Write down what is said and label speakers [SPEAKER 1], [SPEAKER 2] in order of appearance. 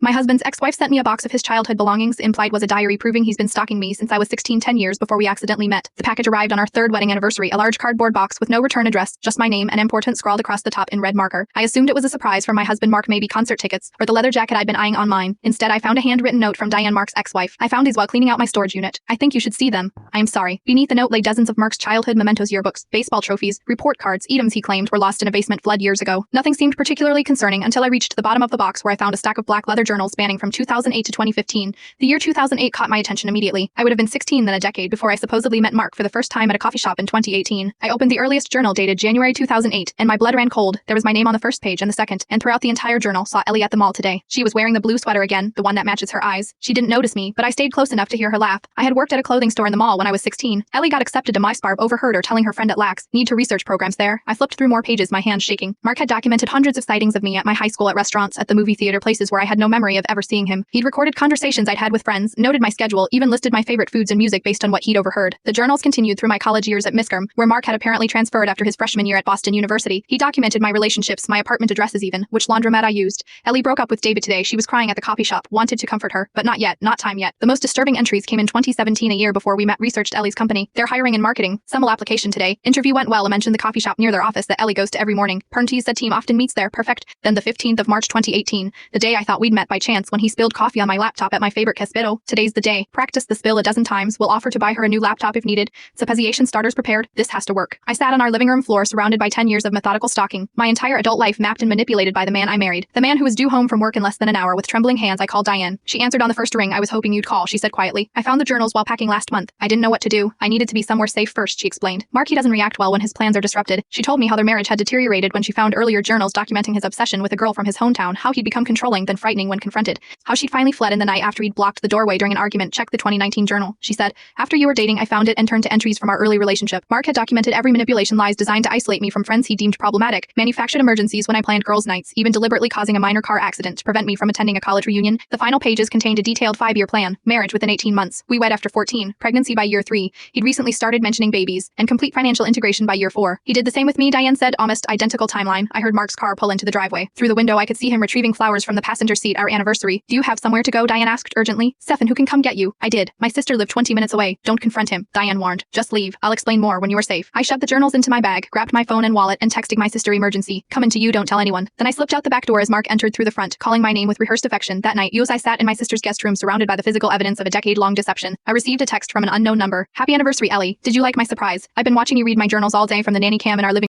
[SPEAKER 1] My husband's ex-wife sent me a box of his childhood belongings. Implied was a diary proving he's been stalking me since I was 16, 10 years before we accidentally met. The package arrived on our third wedding anniversary, a large cardboard box with no return address, just my name and important scrawled across the top in red marker. I assumed it was a surprise from my husband Mark, maybe concert tickets, or the leather jacket I'd been eyeing on mine. Instead, I found a handwritten note from Diane, Mark's ex-wife. I found these while cleaning out my storage unit. I think you should see them. I am sorry. Beneath the note lay dozens of Mark's childhood mementos, yearbooks, baseball trophies, report cards, items he claimed were lost in a basement flood years ago. Nothing seemed particularly concerning until I reached the bottom of the box, where I found a stack of black leather journals spanning from 2008 to 2015. The year 2008 caught my attention immediately. I would have been 16 then, a decade before I supposedly met Mark for the first time at a coffee shop in 2018. I opened the earliest journal, dated January 2008, and my blood ran cold. There was my name on the first page and the second, and throughout the entire journal saw Ellie at the mall today. She was wearing the blue sweater again, the one that matches her eyes. She didn't notice me, but I stayed close enough to hear her laugh. I had worked at a clothing store in the mall when I was 16. Ellie got accepted to MySparb, overheard her telling her friend at Lax, need to research programs there. I flipped through more pages, my hands shaking. Mark had documented hundreds of sightings of me at my high school, at restaurants, at the movie theater, places where I had no memory of ever seeing him. He'd recorded conversations I'd had with friends, noted my schedule, even listed my favorite foods and music based on what he'd overheard. The journals continued through my college years at Miscom, where Mark had apparently transferred after his freshman year at Boston University. He documented my relationships, my apartment addresses even, which laundromat I used. Ellie broke up with David today. She was crying at the coffee shop, wanted to comfort her, but not yet, not time yet. The most disturbing entries came in 2017, a year before we met. Researched Ellie's company. They're hiring in marketing. Summer application today. Interview went well. I mentioned the coffee shop near their office that Ellie goes to every morning. Pernties said team often meets there. Perfect. Then the 15th of March 2018, the day I thought we'd met by chance, when he spilled coffee on my laptop at my favorite Caspito. Today's the day. Practice the spill a dozen times. Will offer to buy her a new laptop if needed. Supposition starters prepared. This has to work. I sat on our living room floor surrounded by 10 years of methodical stalking. My entire adult life mapped and manipulated by the man I married. The man who was due home from work in less than an hour. With trembling hands I called Diane. She answered on the first ring. I was hoping you'd call, she said quietly. I found the journals while packing last month. I didn't know what to do. I needed to be somewhere safe first, she explained. Marky doesn't react well when his plans are disrupted. She told me how their marriage had deteriorated when she found earlier journals documenting his obsession with a girl from his hometown, how he'd become controlling then frightening when confronted, how she'd finally fled in the night after he'd blocked the doorway during an argument. Check the 2019 journal, she said. After you were dating, I found it and turned to entries from our early relationship. Mark had documented every manipulation, lies designed to isolate me from friends he deemed problematic, manufactured emergencies when I planned girls' nights, even deliberately causing a minor car accident to prevent me from attending a college reunion. The final pages contained a detailed 5-year plan, marriage within 18 months, we wed after 14, pregnancy by year 3, he'd recently started mentioning babies, and complete financial integration by year 4. He did the same with me, Diane said, almost identical timeline. I heard Mark's car pull into the driveway. Through the window I could see him retrieving flowers from the passenger seat. Our anniversary. Do you have somewhere to go? Diane asked urgently. Stefan, who can come get you? I did. My sister lived 20 minutes away. Don't confront him, Diane warned. Just leave. I'll explain more when you are safe. I shoved the journals into my bag, grabbed my phone and wallet, and texting my sister, emergency. Coming to you, don't tell anyone. Then I slipped out the back door as Mark entered through the front, calling my name with rehearsed affection. That night, I sat in my sister's guest room surrounded by the physical evidence of a decade-long deception. I received a text from an unknown number. Happy anniversary, Ellie. Did you like my surprise? I've been watching you read my journals all day from the nanny cam in our living